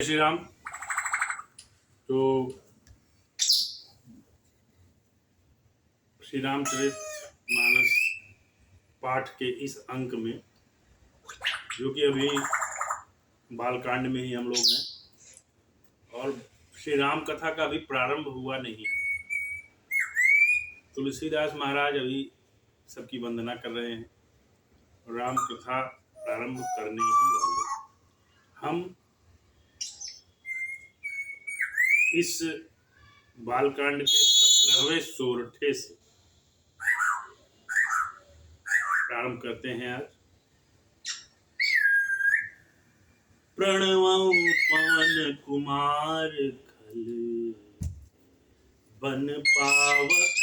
श्री राम। तो श्री रामचरित मानस पाठ के इस अंक में, जो कि अभी बालकांड में ही हम लोग हैं और श्री राम कथा का अभी प्रारंभ हुआ नहीं है। तुलसीदास महाराज अभी सबकी वंदना कर रहे हैं और राम कथा प्रारंभ करने ही वाले। हम इस बालकांड के 17वें सोरठे से प्रारंभ करते हैं आज। प्रणवं पवन कुमार खल बन पावक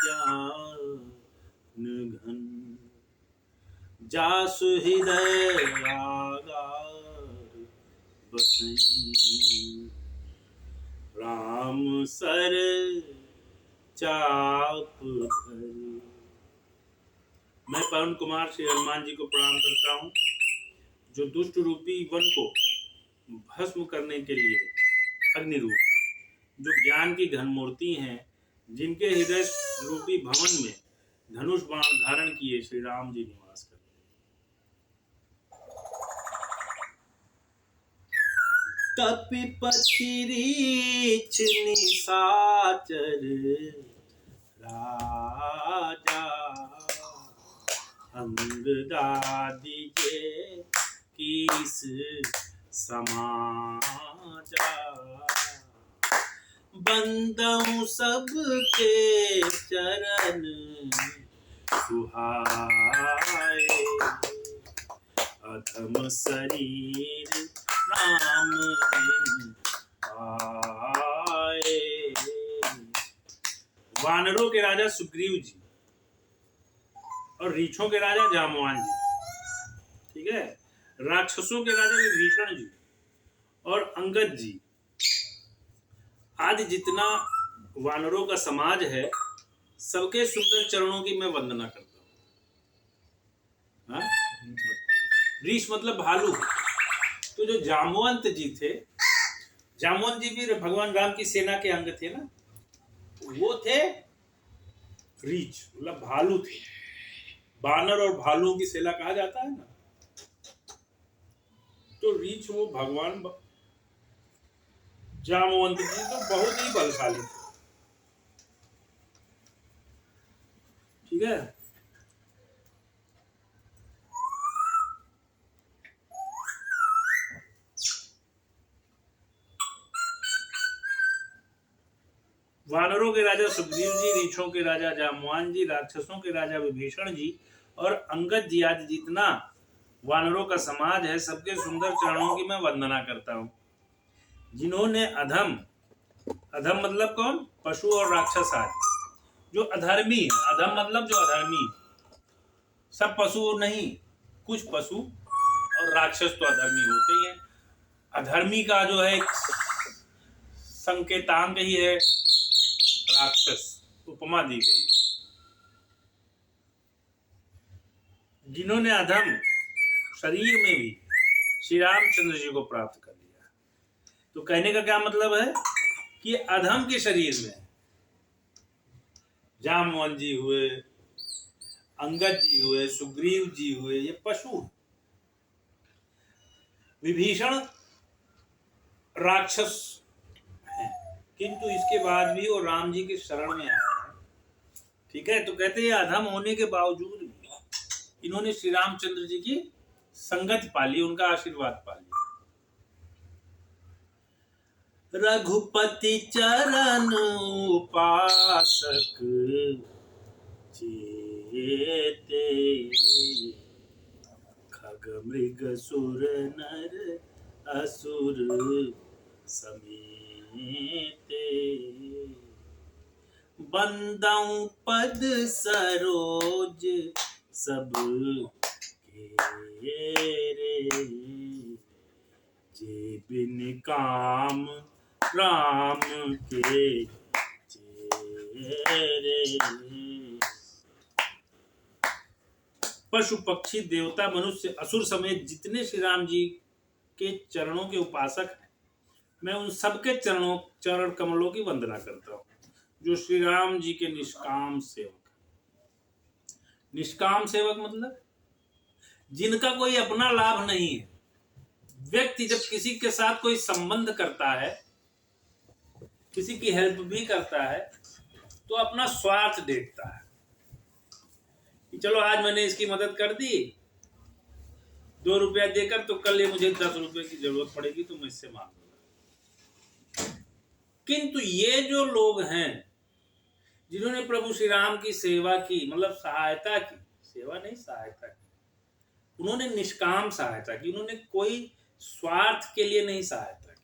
ज्ञान घन, जासु हृदय आगार बसई, राम सर चाप धर। मैं पवन कुमार श्री हनुमान जी को प्रणाम करता हूँ, जो दुष्ट रूपी वन को भस्म करने के लिए अग्नि रूप, जो ज्ञान की घन मूर्ति हैं, जिनके हृदय रूपी भवन में धनुष बाण धारण किए श्री राम जी निवास करते हैं। तपिपति रीछ निशाचर राजा, अंगदादि जे किस समाजा, बंदऊ सबके चरण सुहाए, अधम शरीर राम बिन आए। वानरों के राजा सुग्रीव जी और रीछों के राजा जामवान जी, ठीक है, राक्षसों के राजा विभीषण जी और अंगद जी आदि जितना वानरों का समाज है, सबके सुंदर चरणों की मैं वंदना करता हूँ। रीछ मतलब भालू। तो जो जामवंत जी थे, जामवंत जी भी भगवान राम की सेना के अंग थे ना, वो थे रीछ, मतलब भालू थे। बानर और भालुओं की सेना कहा जाता है ना, तो रीछ वो भगवान जामवंत जी तो बहुत ही बलशाली थे, ठीक है। वानरों के राजा सुग्रीव जी, रीछों के राजा जामवान जी, राक्षसों के राजा विभीषण जी और अंगद जी आदि जितना वानरों का समाज है, सबके सुंदर चरणों की मैं वंदना करता हूँ, जिन्होंने अधम, अधम मतलब कौन? पशु और राक्षस आदि जो अधर्मी है। अधम मतलब जो अधर्मी, सब पशु नहीं, कुछ पशु और राक्षस तो अधर्मी होते ही हैं। अधर्मी का जो है संकेतांक ही है राक्षस, उपमा दी गई। जिन्होंने अधम शरीर में भी श्री रामचंद्र जी को प्राप्त कर लिया। तो कहने का क्या मतलब है कि अधम के शरीर में जामवन जी हुए, अंगद जी हुए, सुग्रीव जी हुए, ये पशु। विभीषण राक्षस हैं, किंतु इसके बाद भी वो राम जी के शरण में आए हैं, ठीक है। तो कहते हैं अधम होने के बावजूद भी इन्होंने श्री रामचंद्र जी की संगत पाली, उनका आशीर्वाद पा लिया। रघुपति चरण उपासक चेते, खग मृग सुर नर असुर समेते, बंदऊ पद सरोज सब घेरे, जे बिन काम राम के चेरे। पशु पक्षी देवता मनुष्य असुर समेत जितने श्री राम जी के चरणों के उपासक हैं, मैं उन सबके चरण कमलों की वंदना करता हूँ जो श्री राम जी के निष्काम सेवक। निष्काम सेवक मतलब जिनका कोई अपना लाभ नहीं है। व्यक्ति जब किसी के साथ कोई संबंध करता है, किसी की हेल्प भी करता है, तो अपना स्वार्थ देखता है कि चलो आज मैंने इसकी मदद कर दी 2 रुपया देकर, तो कल ये मुझे 10 रुपए की जरूरत पड़ेगी तो मैं इससे मांग लूंगा। किंतु ये जो लोग हैं जिन्होंने प्रभु श्री राम की सेवा की, मतलब सहायता की, सेवा नहीं सहायता की, उन्होंने निष्काम सहायता की, उन्होंने कोई स्वार्थ के लिए नहीं सहायता की,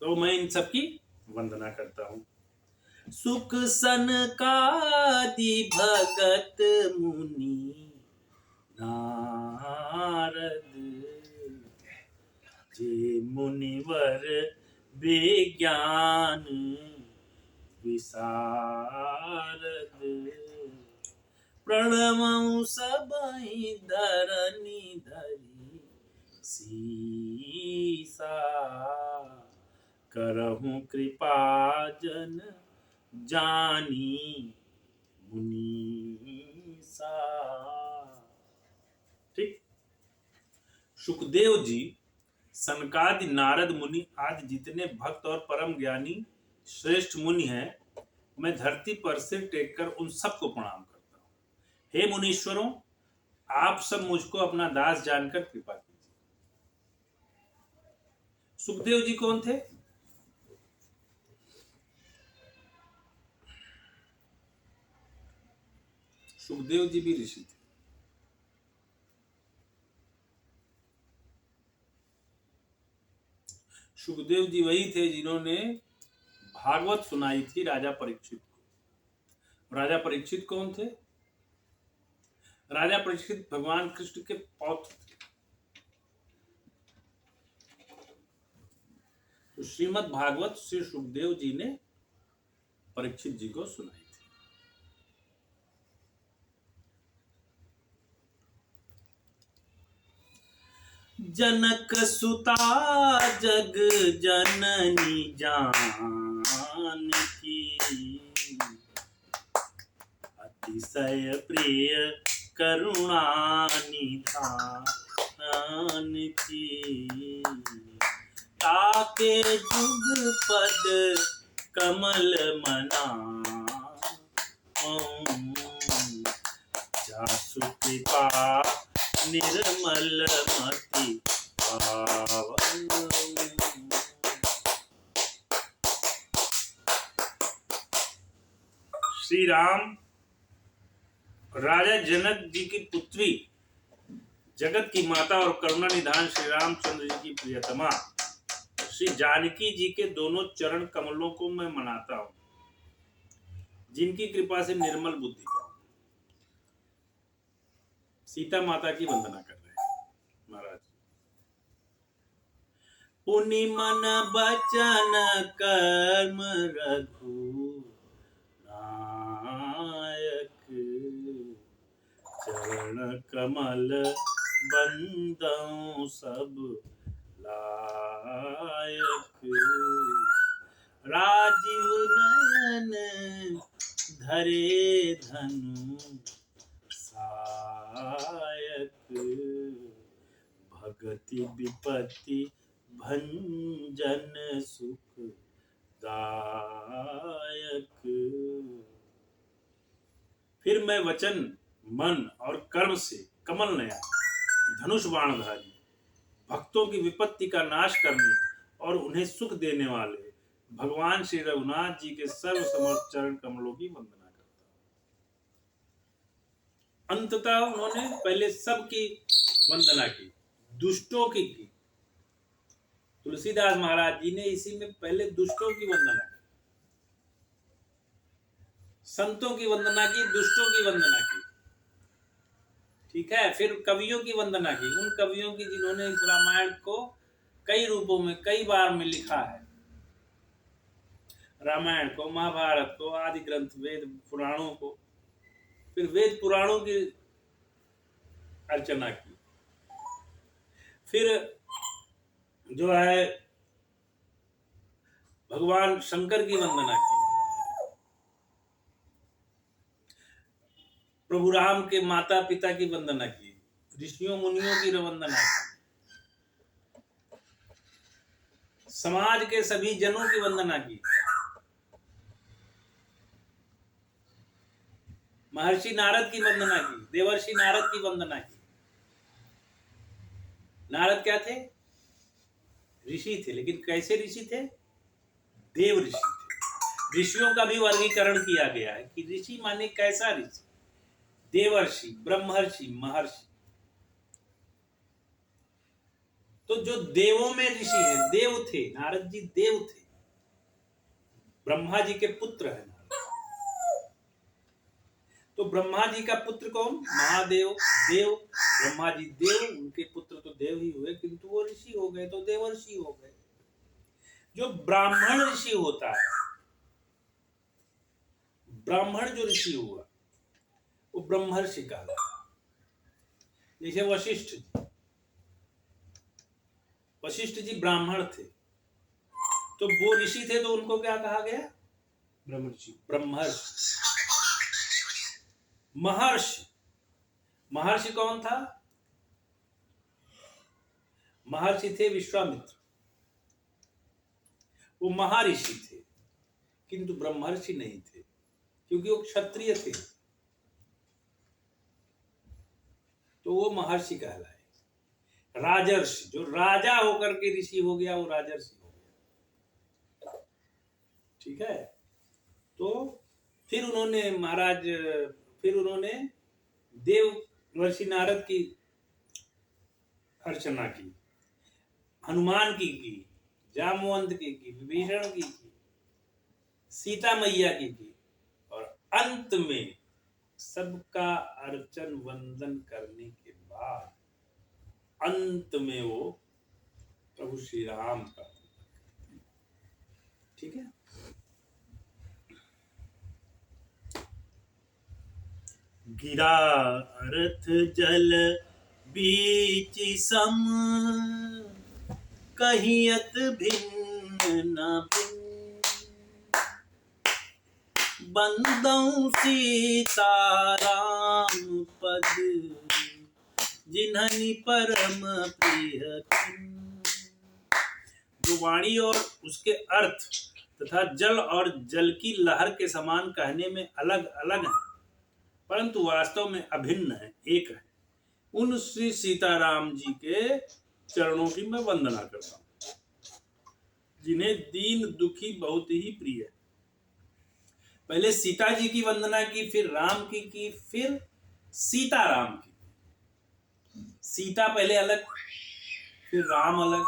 तो मैं इन सब की वंदना करता हूं। सुख सनकादि भगत मुनि नारद, जे मुनिवर विज्ञान विशारद, प्रणमऊ सबहि धरनी धरी सीसा, करहूं कृपा जन जानी मुनीसा। ठीक। सुखदेव जी, सनकादि, नारद मुनि आदि जितने भक्त और परम ज्ञानी श्रेष्ठ मुनि हैं, मैं धरती पर सिर टेक कर उन सबको प्रणाम करता हूं। हे मुनीश्वरों, आप सब मुझको अपना दास जानकर कृपा कीजिए। सुखदेव जी कौन थे? सुखदेव जी भी ऋषि थे। सुखदेव जी वही थे जिन्होंने भागवत सुनाई थी राजा परीक्षित को। राजा परीक्षित कौन थे? राजा परीक्षित भगवान कृष्ण के पौत्र थे। तो श्रीमद् भागवत श्री सुखदेव जी ने परीक्षित जी को सुनाई थी। जनक सुता जग जननी जानकी, अतिशय प्रिय करुणा निधान की, ताके जुग पद कमल मना, जासु कृपा निर्मल मति पावन। श्री राम राजा जनक जी की पुत्री, जगत की माता और करुणा निधान श्री रामचंद्र जी की प्रियतमा श्री जानकी जी के दोनों चरण कमलों को मैं मनाता हूं, जिनकी कृपा से निर्मल बुद्धि पाऊं। सीता माता की वंदना कर रहे हैं महाराज। पुनि मन बचन कर्म रघु नायक, चरण कमल बंदौ सब लायक, राजीव नयन धरे धनु सायक, भगति विपत्ति भंजन सुख दायक। फिर मैं वचन, मन और कर्म से कमल नया धनुष बाणधारी, भक्तों की विपत्ति का नाश करने और उन्हें सुख देने वाले भगवान श्री रघुनाथ जी के सर्व समर्थ चरण कमलों की वंदना करता हूं। अंततः उन्होंने पहले सबकी वंदना की, दुष्टों की। तुलसीदास महाराज जी ने इसी में पहले दुष्टों की वंदना की, संतों की वंदना की, दुष्टों की वंदना की। ठीक है। फिर कवियों की वंदना की, उन कवियों की जिन्होंने इस रामायण को कई रूपों में कई बार में लिखा है। रामायण को, महाभारत को, आदि ग्रंथ वेद पुराणों को, फिर वेद पुराणों की अर्चना की। फिर जो है भगवान शंकर की वंदना की, प्रभु राम के माता पिता की वंदना की, ऋषियों मुनियों की वंदना की, समाज के सभी जनों की वंदना की, महर्षि नारद की वंदना की, देवर्षि नारद की वंदना की। नारद क्या थे? ऋषि थे, लेकिन कैसे ऋषि थे? देव ऋषि थे। ऋषियों का भी वर्गीकरण किया गया है कि ऋषि माने कैसा ऋषि? देवर्षि, ब्रह्मर्षि, महर्षि। तो जो देवों में ऋषि हैं, देव थे, नारद जी देव थे, ब्रह्मा जी के पुत्र हैं। तो ब्रह्मा जी का पुत्र कौन? महादेव, देव। ब्रह्मा जी देव, उनके पुत्र तो देव ही हुए, किंतु वो ऋषि हो गए तो देवर्षि हो गए। जो ब्राह्मण ऋषि होता है, ब्राह्मण जो ऋषि हुआ वो ब्रह्मर्षि कहलाता। जैसे वशिष्ठ जी, वशिष्ठ जी ब्राह्मण थे, तो वो ऋषि थे, तो उनको क्या कहा गया? ब्रह्मर्षि। ब्रह्मर्षि। महर्षि, महर्षि कौन था? महर्षि थे विश्वामित्र, वो महर्षि थे, किंतु ब्रह्मर्षि नहीं थे, क्योंकि वो क्षत्रिय थे, तो वो महर्षि कहलाए। राजर्षि, जो राजा होकर के ऋषि हो गया, वो राजर्षि हो गया। ठीक है। तो फिर उन्होंने महाराज, फिर उन्होंने देव ऋषि नारद की अर्चना की, हनुमान की, जामवंत की, विभीषण की, सीता मैया की, और अंत में सबका अर्चन वंदन करने के बाद अंत में वो प्रभु श्री राम का। ठीक है। गिरा रथ जल बीच सम, कहियत भिन्न न भिन्न, बंदौ सीताराम पद, जिन्हनि परम प्रिय। जो वाणी और उसके अर्थ तथा जल और जल की लहर के समान कहने में अलग अलग है, परंतु वास्तव में अभिन्न है, एक है, उन श्री सीताराम जी के चरणों की मैं वंदना करता हूं, जिन्हें दीन दुखी बहुत ही प्रिय है। पहले सीता जी की वंदना की, फिर राम की, फिर सीताराम की। सीता पहले अलग, फिर राम अलग,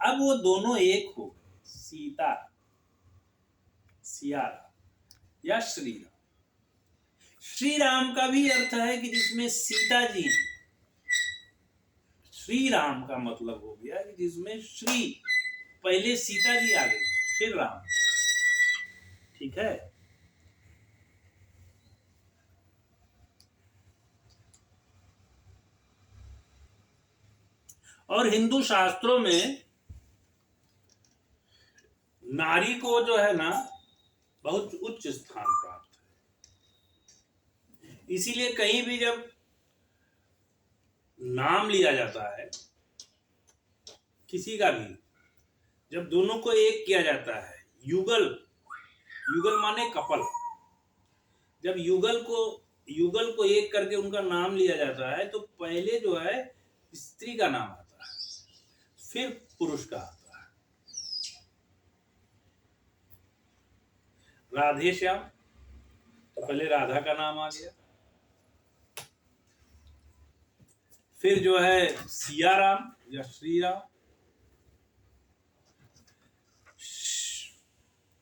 अब वो दोनों एक हो गए, सीता, सिया या श्री राम। श्री राम का भी अर्थ है कि जिसमें सीता जी, श्री राम का मतलब हो गया कि जिसमें श्री, पहले सीता जी आ गई, फिर राम। ठीक है। और हिंदू शास्त्रों में नारी को जो है ना बहुत उच्च स्थान प्राप्त है। इसीलिए कहीं भी जब नाम लिया जाता है किसी का भी, जब दोनों को एक किया जाता है, युगल, युगल माने कपल, जब युगल को एक करके उनका नाम लिया जाता है, तो पहले जो है स्त्री का नाम आता है, फिर पुरुष का आता है। राधे श्याम, तो पहले राधा का नाम आ गया, फिर जो है सिया राम या श्री राम,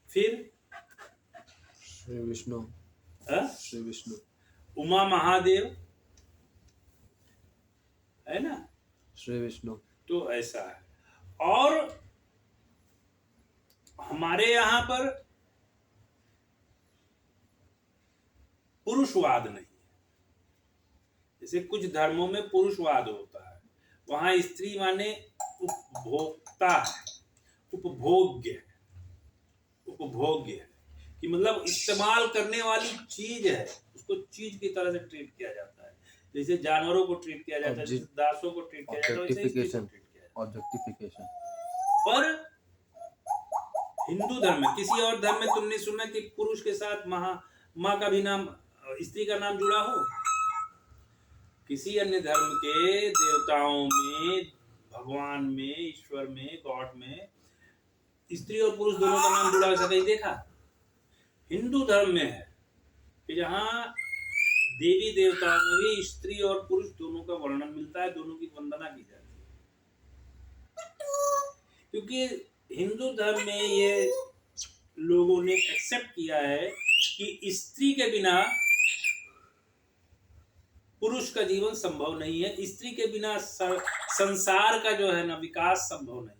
फिर श्री विष्णु, श्री विष्णु, उमा महादेव, है ना, श्री विष्णु। तो ऐसा है। और हमारे यहाँ पर पुरुषवाद नहीं है, जैसे कुछ धर्मों में पुरुषवाद होता है, वहां स्त्री माने उपभोक्ता है, उपभोग्य है, उपभोग्य है, कि मतलब इस्तेमाल करने वाली चीज है, उसको चीज की तरह से ट्रीट किया जाता है। जैसे जानवरों को ट्रीट किया जाता है, जैसे दासों को ट्रीट किया जाता है, वैसे स्त्री को ट्रीट किया जाता है। ऑब्जेक्टिफिकेशन। पर हिंदू धर्म में, किसी और धर्म में तुमने सुना कि पुरुष के साथ माँ का भी नाम, स्त्री का नाम जुड़ा हो? किसी अन्य धर्म के देवताओं में, भगवान में, ईश्वर में, गॉड में स्त्री और पुरुष दोनों का नाम जुड़ा, ऐसा कहीं देखा? हिंदू धर्म में है कि जहाँ देवी देवताओं में भी स्त्री और पुरुष दोनों का वर्णन मिलता है, दोनों की वंदना की जाती है। क्योंकि हिंदू धर्म में ये लोगों ने एक्सेप्ट किया है कि स्त्री के बिना पुरुष का जीवन संभव नहीं है, स्त्री के बिना संसार का जो है ना विकास संभव नहीं है।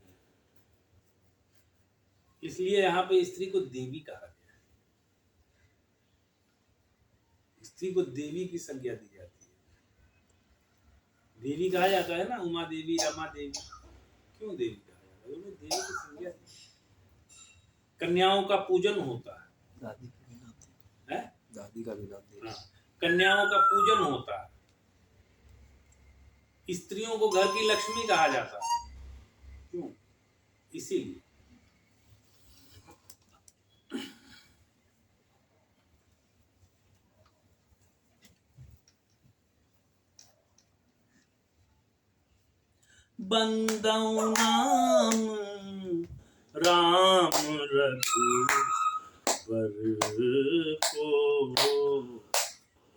इसलिए यहाँ पे स्त्री को देवी कहा गया है, स्त्री को देवी की संज्ञा दी जाती है। देवी कहा जाता है ना, उमा देवी, रमा देवी। क्यों देवी कहा जाता है? उन्हें देवी की संज्ञा दी। कन्याओं का पूजन होता है, दादी का भी नाम है, दादी का भी नाम। कन्याओं का पूजन होता है। स्त्रियों को घर की लक्ष्मी कहा जाता है। क्यों? इसीलिए। बंदौ नाम राम रघुवर को,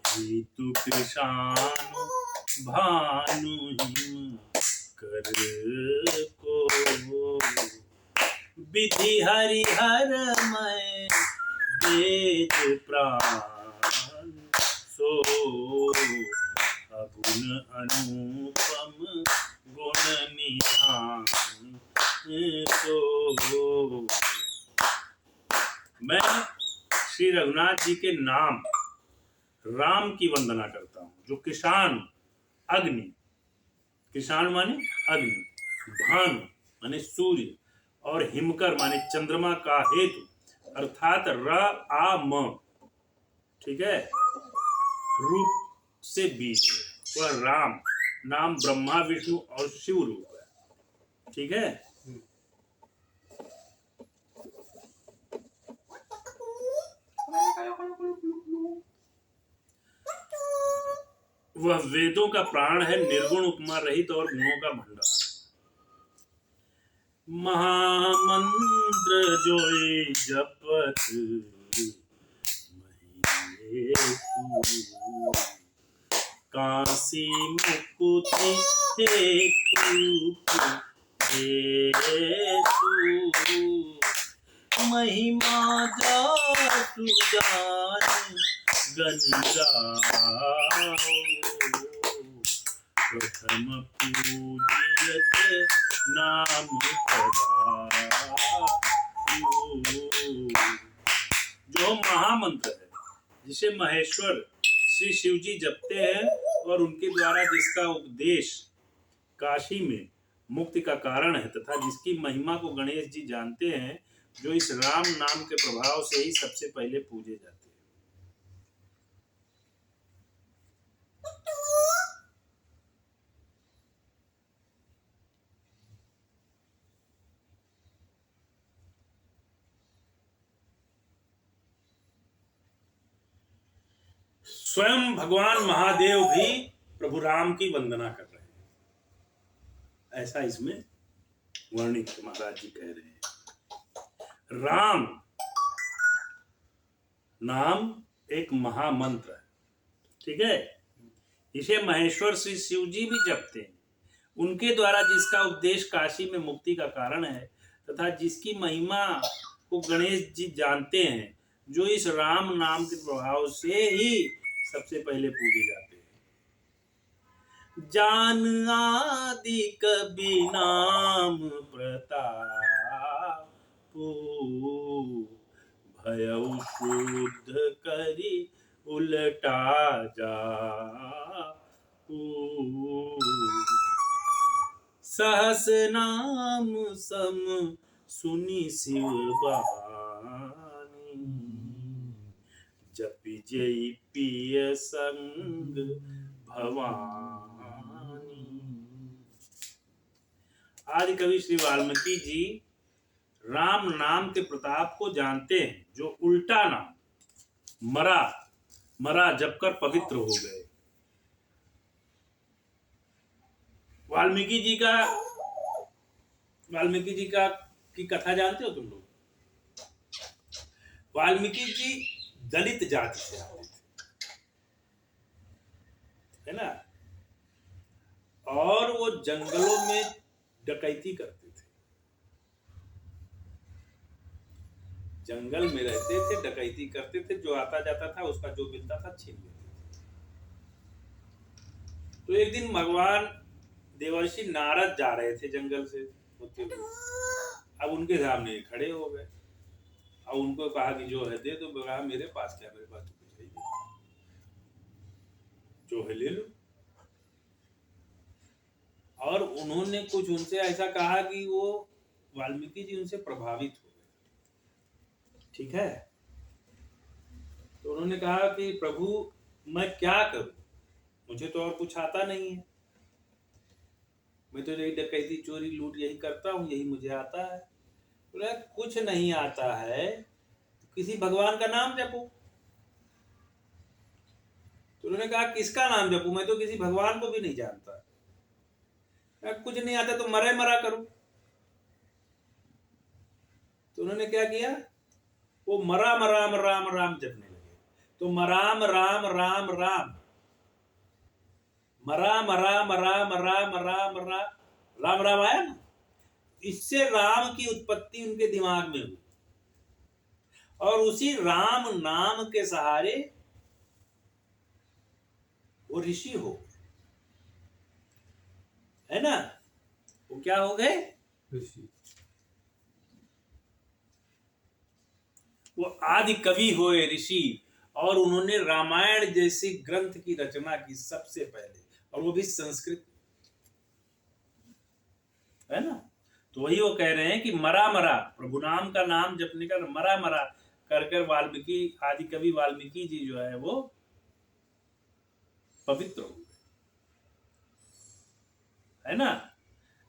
हेतु कृषानु भानु कर को, विधि हरिहर मैं वेद प्राण सो, अगुण अनुपम गुण निधान सो। मैं श्री रघुनाथ जी के नाम राम की वंदना करता हूँ, जो किसान अग्नि, किसान माने अग्नि, भानु माने सूर्य, और हिमकर माने चंद्रमा का हेतु, अर्थात र आ म, ठीक है, रूप से बीज है। वह राम नाम ब्रह्मा विष्णु और शिव रूप है, ठीक है। वह वेदों का प्राण है, निर्गुण उपमा रहित और गुणों का भंडार। महामंत्र जोई जपत महेशु, काशी मुकुति हेतु महिमा जातु जान गंजाओ, प्रथम पूजियत नाम जो महामंत्र है, जिसे महेश्वर श्री शिव जी जपते हैं और उनके द्वारा जिसका उपदेश काशी में मुक्ति का कारण है, तथा जिसकी महिमा को गणेश जी जानते हैं, जो इस राम नाम के प्रभाव से ही सबसे पहले पूजे जाते हैं। स्वयं भगवान महादेव भी प्रभु राम की वंदना कर रहे हैं, ऐसा इसमें वर्णित महाराज जी कह रहे हैं। राम नाम एक महामंत्र है, ठीक है। इसे महेश्वर श्री शिव जी भी जपते हैं, उनके द्वारा जिसका उपदेश काशी में मुक्ति का कारण है, तथा जिसकी महिमा को गणेश जी जानते हैं, जो इस राम नाम के प्रभाव से ही सबसे पहले पूजे जाते हैं। जान आदि कबि नाम प्रताप, भयउ शुद्ध करी उलटा जा, सहस नाम सम सुनि शिव बार, जपि जई पिय संग भवानी। आदि कवि श्री वाल्मीकि जी राम नाम के प्रताप को जानते हैं, जो उल्टा नाम मरा मरा जपकर पवित्र हो गए। वाल्मीकि जी का की कथा जानते हो तुम लोग? वाल्मीकि जी दलित जाति से आते थे, है ना, और वो जंगलों में डकैती करते थे, जंगल में रहते थे, डकैती करते थे, जो आता जाता था उसका जो मिलता था छीन लेते थे। तो एक दिन भगवान देवर्षि नारद जा रहे थे जंगल से होते हुए, अब उनके सामने खड़े हो गए और उनको कहा कि जो है दे दो। कहा मेरे पास क्या, मेरे पास तो कुछ है ही नहीं, जो है ले लो। और उन्होंने कुछ उनसे ऐसा कहा कि वो वाल्मीकि जी उनसे प्रभावित हो गए। ठीक है, तो उन्होंने कहा कि प्रभु मैं क्या करूं, मुझे तो और कुछ आता नहीं है, मैं तो यही डकैती चोरी लूट यही करता हूं, यही मुझे आता है। बोला कुछ नहीं आता है, किसी भगवान का नाम जपो। तो उन्होंने कहा किसका नाम जपूं, मैं तो किसी भगवान को भी नहीं जानता। कुछ नहीं आता तो मरे मरा करो। तो उन्होंने क्या किया, वो मराम राम राम राम जपने लगे। तो मराम राम राम राम, मराम राम राम राम राम राम राम आया ना, इससे राम की उत्पत्ति उनके दिमाग में हुई और उसी राम नाम के सहारे वो ऋषि हो गए, है ना। वो क्या हो गए, ऋषि। वो आदि कवि हुए, ऋषि, और उन्होंने रामायण जैसी ग्रंथ की रचना की सबसे पहले, और वो भी संस्कृत, है ना। तो वही वो कह रहे हैं कि मरा मरा, प्रभु नाम का नाम जपने का मरा मरा कर कर वाल्मीकि, आदि कवि वाल्मीकि जी जो है वो पवित्र हो गए, है ना।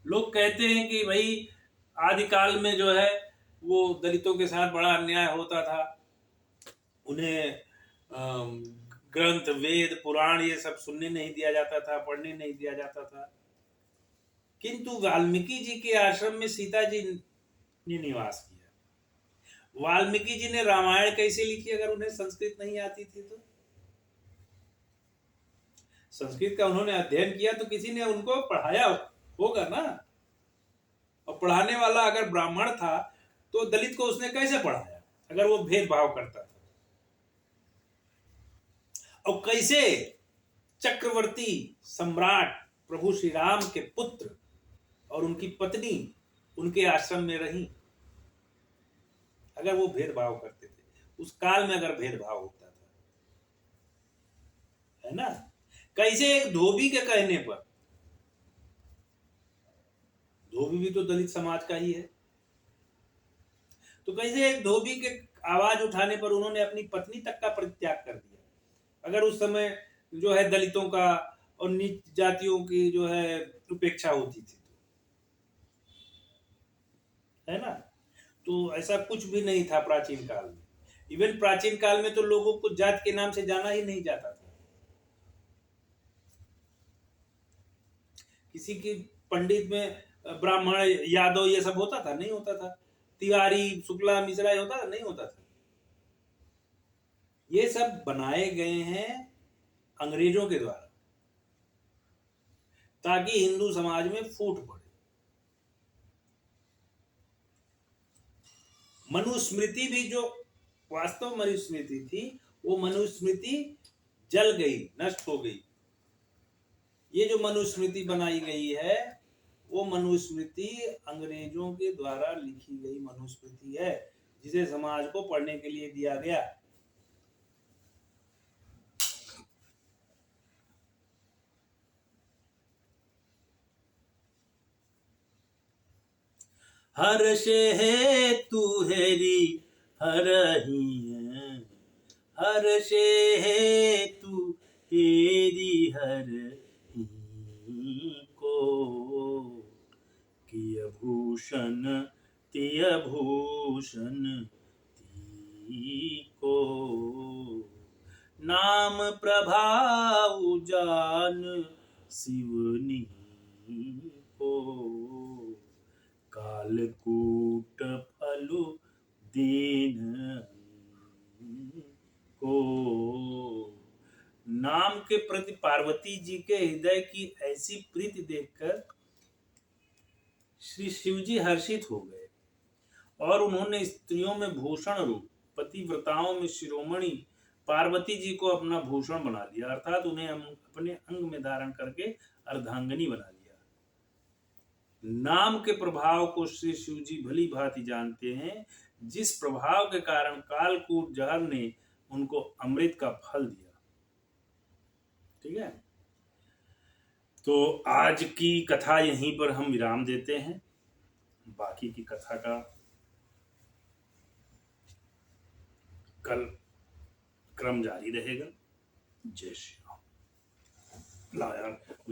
लोग कहते हैं कि भाई आदिकाल में जो है वो दलितों के साथ बड़ा अन्याय होता था, उन्हें ग्रंथ वेद पुराण ये सब सुनने नहीं दिया जाता था, पढ़ने नहीं दिया जाता था। किंतु वाल्मीकि जी के आश्रम में सीता जी ने निवास किया। वाल्मीकि जी ने रामायण कैसे लिखी अगर उन्हें संस्कृत नहीं आती थी तो? संस्कृत का उन्होंने अध्ययन किया तो किसी ने उनको पढ़ाया होगा ना, और पढ़ाने वाला अगर ब्राह्मण था तो दलित को उसने कैसे पढ़ाया अगर वो भेदभाव करता था? और कैसे चक्रवर्ती सम्राट प्रभु श्री राम के पुत्र और उनकी पत्नी उनके आश्रम में रही अगर वो भेदभाव करते थे? उस काल में अगर भेदभाव होता था, है ना। कैसे एक धोबी के कहने पर, धोबी भी तो दलित समाज का ही है, तो कैसे एक धोबी के आवाज उठाने पर उन्होंने अपनी पत्नी तक का परित्याग कर दिया अगर उस समय जो है दलितों का और नीच जातियों की जो है उपेक्षा होती थी, है ना। तो ऐसा कुछ भी नहीं था प्राचीन काल में। इवन प्राचीन काल में तो लोगों को जात के नाम से जाना ही नहीं जाता था। किसी की पंडित में ब्राह्मण यादव ये सब होता था? नहीं होता था। तिवारी शुक्ला मिश्रा होता था? नहीं होता था। ये सब बनाए गए हैं अंग्रेजों के द्वारा ताकि हिंदू समाज में फूट पड़े। मनुस्मृति भी जो वास्तव मनुस्मृति थी वो मनुस्मृति जल गई, नष्ट हो गई। ये जो मनुस्मृति बनाई गई है वो मनुस्मृति अंग्रेजों के द्वारा लिखी गई मनुस्मृति है जिसे समाज को पढ़ने के लिए दिया गया। हर्ष है तू हेरी हरहिं हर्षे हेतु हेरि हरहिं को किय भूषण तिय भूषण को नाम प्रभाव जान शिवनी को कालकूट फलु दीन को। नाम के प्रति पार्वती जी के हृदय की ऐसी प्रीति देखकर श्री शिव जी हर्षित हो गए और उन्होंने स्त्रियों में भूषण रूप पतिव्रताओं में शिरोमणि पार्वती जी को अपना भूषण बना लिया, अर्थात उन्हें अपने अंग में धारण करके अर्धांगिनी बना लिया। नाम के प्रभाव को श्री शिव जी भली भांति जानते हैं, जिस प्रभाव के कारण कालकूट जहर ने उनको अमृत का फल दिया। ठीक है, तो आज की कथा यहीं पर हम विराम देते हैं। बाकी की कथा का कल क्रम जारी रहेगा। जय श्री राम। ला यार